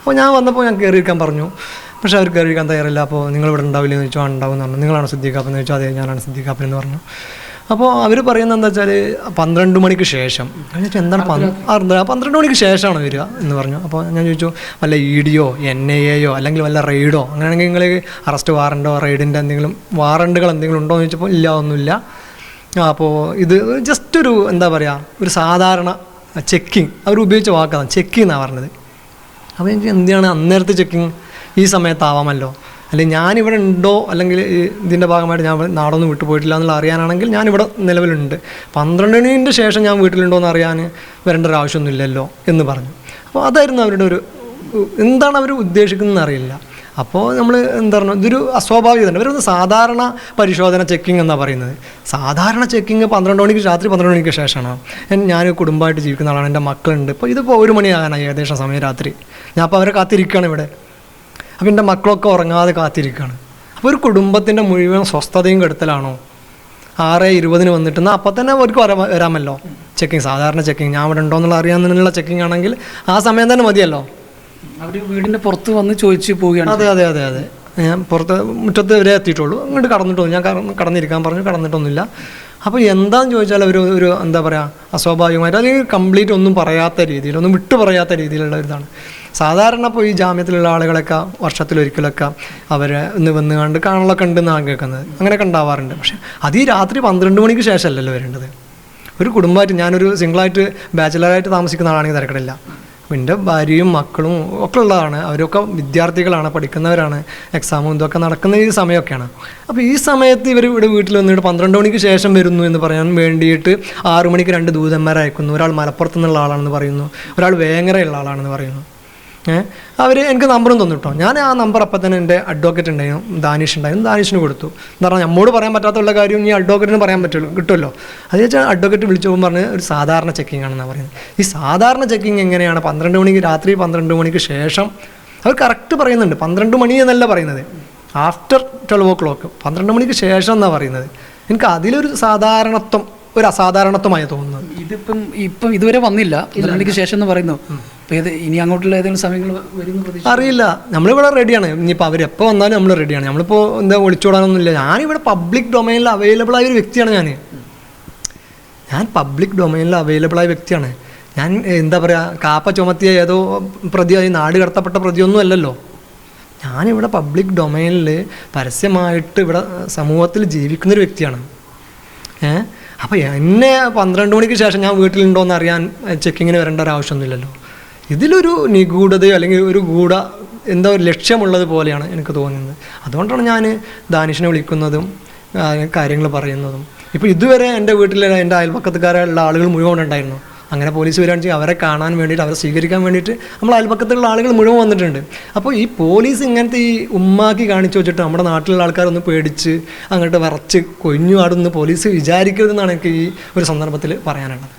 അപ്പോൾ ഞാൻ വന്നപ്പോൾ ഞാൻ കയറിയിരിക്കാൻ പറഞ്ഞു. പക്ഷേ അവർ കയറിയിരിക്കാൻ തയ്യാറില്ല. അപ്പോൾ നിങ്ങളിവിടെ ഉണ്ടാവില്ല എന്ന് ചോദിച്ചാൽ ഉണ്ടാവും എന്ന് പറഞ്ഞു. നിങ്ങളാണ് സിദ്ദീഖ് എന്ന് ചോദിച്ചാൽ അതെ ഞാനാണ് സിദ്ദീഖ് എന്ന് പറഞ്ഞു. അപ്പോൾ അവർ പറയുന്നത് എന്താ വെച്ചാൽ 12 മണിക്ക് ശേഷം. ഞാൻ ചോദിച്ചു എന്താണ് 12 മണിക്ക് ശേഷമാണ് വരിക എന്ന് പറഞ്ഞു. അപ്പോൾ ഞാൻ ചോദിച്ചു വല്ല EDയോ NIAയോ അല്ലെങ്കിൽ വല്ല റെയ്ഡോ അങ്ങനെയാണെങ്കിൽ നിങ്ങൾ അറസ്റ്റ് വാറണ്ടോ റെയ്ഡിൻ്റെ എന്തെങ്കിലും വാറണ്ടുകൾ എന്തെങ്കിലും ഉണ്ടോ എന്ന് ചോദിച്ചപ്പോൾ ഇല്ല, ഒന്നുമില്ല. അപ്പോൾ ഇത് ജസ്റ്റ് ഒരു എന്താ പറയുക ഒരു സാധാരണ ചെക്കിങ്, അവർ ഉപയോഗിച്ച വാക്കാണ് ചെക്കിങ് എന്നാണ് പറഞ്ഞത്. അപ്പോൾ എനിക്ക് എന്തിനാണ് അന്നേരത്തെ ചെക്കിങ് ഈ സമയത്താവാമല്ലോ, അല്ലെങ്കിൽ ഞാനിവിടെ ഉണ്ടോ അല്ലെങ്കിൽ ഇതിൻ്റെ ഭാഗമായിട്ട് ഞാൻ നാടൊന്നും വിട്ടു പോയിട്ടില്ല എന്നുള്ള അറിയാനാണെങ്കിൽ ഞാനിവിടെ നിലവിലുണ്ട്. 12 മണിൻ്റെ ശേഷം ഞാൻ വീട്ടിലുണ്ടോ എന്ന് അറിയാൻ വരേണ്ട ഒരു ആവശ്യമൊന്നുമില്ലല്ലോ എന്ന് പറഞ്ഞു. അപ്പോൾ അതായിരുന്നു അവരുടെ ഒരു എന്താണ് അവർ ഉദ്ദേശിക്കുന്നതെന്ന് അറിയില്ല. അപ്പോൾ നമ്മൾ എന്താ പറയുക ഇതൊരു അസ്വാഭാവികതയുണ്ട്. ഇവരൊന്ന് സാധാരണ പരിശോധന ചെക്കിങ് എന്നാണ് പറയുന്നത്. സാധാരണ ചെക്കിങ് 12 മണിക്ക് രാത്രി 12 മണിക്ക് ശേഷമാണ്. ഞാൻ കുടുംബമായിട്ട് ജീവിക്കുന്ന ആളാണ്, എൻ്റെ മക്കളുണ്ട്. ഇപ്പോൾ ഇതിപ്പോൾ 1 മണിയാകാനായി ഏകദേശം സമയം രാത്രി. ഞാൻ അപ്പോൾ അവരെ കാത്തിരിക്കുകയാണ് ഇവിടെ. അപ്പോൾ എൻ്റെ മക്കളൊക്കെ ഉറങ്ങാതെ കാത്തിരിക്കുകയാണ്. അപ്പോൾ ഒരു കുടുംബത്തിൻ്റെ മുഴുവൻ സ്വസ്ഥതയും കെടുത്തലാണോ? 6:20 വന്നിട്ട് എന്നാൽ അപ്പം തന്നെ അവർക്ക് വരാമല്ലോ ചെക്കിങ്, സാധാരണ ചെക്കിങ്. ഞാൻ ഇവിടെ ഉണ്ടോ എന്നുള്ള അറിയാമെന്നുള്ള ചെക്കിങ് ആണെങ്കിൽ ആ സമയം തന്നെ മതിയല്ലോ. അവർ വീടിൻ്റെ പുറത്ത് വന്ന് ചോദിച്ച് പോവുകയാണ്. അതെ അതെ അതെ അതെ ഞാൻ പുറത്ത് മുറ്റത്ത് വരെ എത്തിയിട്ടുള്ളൂ, അങ്ങോട്ട് കടന്നിട്ടൊന്നും ഞാൻ കടന്നിരിക്കാൻ പറഞ്ഞു, കടന്നിട്ടൊന്നുമില്ല. അപ്പോൾ എന്താണെന്ന് ചോദിച്ചാൽ ഒരു എന്താ പറയുക അസ്വാഭാവികമായിട്ട് അല്ലെങ്കിൽ കംപ്ലീറ്റ് ഒന്നും പറയാത്ത രീതിയിൽ, ഒന്നും വിട്ടു പറയാത്ത രീതിയിലുള്ള ഇതാണ്. സാധാരണ ഇപ്പോൾ ഈ ജാമ്യത്തിലുള്ള ആളുകളൊക്കെ വർഷത്തിലൊരിക്കലൊക്കെ അവരെ വന്ന് കണ്ട് കാണലൊക്കെ ഉണ്ടെന്നാണ് കേൾക്കുന്നത്, അങ്ങനെയൊക്കെ ഉണ്ടാവാറുണ്ട്. പക്ഷേ അത് ഈ രാത്രി 12 മണിക്ക് ശേഷമല്ലല്ലോ വരേണ്ടത്. ഒരു കുടുംബമായിട്ട് ഞാനൊരു സിംഗിളായിട്ട് ബാച്ചിലറായിട്ട് താമസിക്കുന്ന ആളാണെങ്കിൽ തിരക്കിടില്ല. എൻ്റെ ഭാര്യയും മക്കളും ഒക്കെ ഉള്ളതാണ്, അവരൊക്കെ വിദ്യാർത്ഥികളാണ്, പഠിക്കുന്നവരാണ്, എക്സാമും ഇതൊക്കെ നടക്കുന്ന ഈ സമയമൊക്കെയാണ്. അപ്പോൾ ഈ സമയത്ത് ഇവർ ഇവിടെ വീട്ടിൽ വന്നിട്ട് 12 മണിക്ക് ശേഷം വരുന്നു എന്ന് പറയാൻ വേണ്ടിയിട്ട് 6 മണിക്ക് 2 ദൂതന്മാരെ അയക്കുന്നു. ഒരാൾ മലപ്പുറത്തു നിന്നുള്ള ആളാണെന്ന് പറയുന്നു, ഒരാൾ വേങ്ങരയുള്ള ആളാണെന്ന് പറയുന്നു. അവർ എനിക്ക് നമ്പറും തന്നു കേട്ടോ. ഞാൻ ആ നമ്പർ അപ്പം തന്നെ എൻ്റെ അഡ്വക്കേറ്റ് ഉണ്ടായിരുന്നു, ദാനിഷിന് കൊടുത്തു. എന്ന് പറഞ്ഞാൽ നമ്മോട് പറയാൻ പറ്റാത്തുള്ള കാര്യം ഈ അഡ്വക്കേറ്റിന് പറയാൻ കിട്ടുമല്ലോ. അത് വെച്ചാൽ അഡ്വക്കേറ്റ് വിളിച്ചു പറഞ്ഞ് ഒരു സാധാരണ ചെക്കിംഗ് ആണെന്നാണ് പറയുന്നത്. ഈ സാധാരണ ചെക്കിംഗ് എങ്ങനെയാണ് 12 മണിക്ക് രാത്രി 12 മണിക്ക് ശേഷം? അവർ കറക്റ്റ് പറയുന്നുണ്ട്, 12 മണി എന്നല്ല പറയുന്നത്, ആഫ്റ്റർ 12 o'clock, 12 മണിക്ക് ശേഷം എന്നാണ് പറയുന്നത്. എനിക്ക് അതിലൊരു ഒരു അസാധാരണത്വമായി തോന്നുന്നത്. ഇപ്പം ഇതുവരെ വന്നില്ല, 12 മണിക്ക് ശേഷം എന്ന് പറയുന്നു. ഇനി അങ്ങോട്ടുള്ള ഏതെങ്കിലും സമയങ്ങൾ വരുന്ന അറിയില്ല. നമ്മളിവിടെ റെഡിയാണ്. ഇനിയിപ്പോൾ അവരെപ്പോൾ വന്നാലും നമ്മൾ റെഡിയാണ്. നമ്മളിപ്പോൾ എന്താ ഒളിച്ചോടാനൊന്നുമില്ല. ഞാനിവിടെ പബ്ലിക് ഡൊമൈനിൽ അവൈലബിൾ ആയ ഒരു വ്യക്തിയാണ്. ഞാൻ പബ്ലിക് ഡൊമൈനിൽ അവൈലബിൾ ആയ വ്യക്തിയാണ്. ഞാൻ എന്താ പറയുക കാപ്പ ചുമത്തിയ ഏതോ പ്രതിയായി നാട് കടത്തപ്പെട്ട പ്രതിയൊന്നും അല്ലല്ലോ. ഞാനിവിടെ പബ്ലിക് ഡൊമൈനിൽ പരസ്യമായിട്ട് ഇവിടെ സമൂഹത്തിൽ ജീവിക്കുന്നൊരു വ്യക്തിയാണ്. അപ്പോൾ എന്നെ 12 മണിക്ക് ശേഷം ഞാൻ വീട്ടിലുണ്ടോ എന്ന് അറിയാൻ ചെക്കിങ്ങിന് വരേണ്ട ഒരു ആവശ്യമൊന്നുമില്ലല്ലോ. ഇതിലൊരു നിഗൂഢതയോ അല്ലെങ്കിൽ ഒരു എന്താ ഒരു ലക്ഷ്യമുള്ളത് പോലെയാണ് എനിക്ക് തോന്നുന്നത്. അതുകൊണ്ടാണ് ഞാൻ ദാനിഷിനെ വിളിക്കുന്നതും കാര്യങ്ങൾ പറയുന്നതും. ഇപ്പോൾ ഇതുവരെ എൻ്റെ വീട്ടിലെ എൻ്റെ അയൽപക്കത്തുകാരുള്ള ആളുകൾ മുഴുവൻ ഉണ്ടായിരുന്നു. അങ്ങനെ പോലീസ് വരികയാണെന്ന് വെച്ചാൽ അവരെ കാണാൻ വേണ്ടിയിട്ട്, അവരെ സ്വീകരിക്കാൻ വേണ്ടിയിട്ട് നമ്മൾ അയൽപക്കത്തുള്ള ആളുകൾ മുഴുവൻ വന്നിട്ടുണ്ട്. അപ്പോൾ ഈ പോലീസ് ഇങ്ങനത്തെ ഈ ഉമ്മാക്കി കാണിച്ചു വെച്ചിട്ട് നമ്മുടെ നാട്ടിലുള്ള ആൾക്കാരൊന്ന് പേടിച്ച് അങ്ങോട്ട് വിറച്ച് കൊഞ്ഞു ആടുന്ന പോലീസ് വിചാരിക്കരുതെന്നാണ് എനിക്ക് ഈ ഒരു സന്ദർഭത്തിൽ പറയാനുള്ളത്.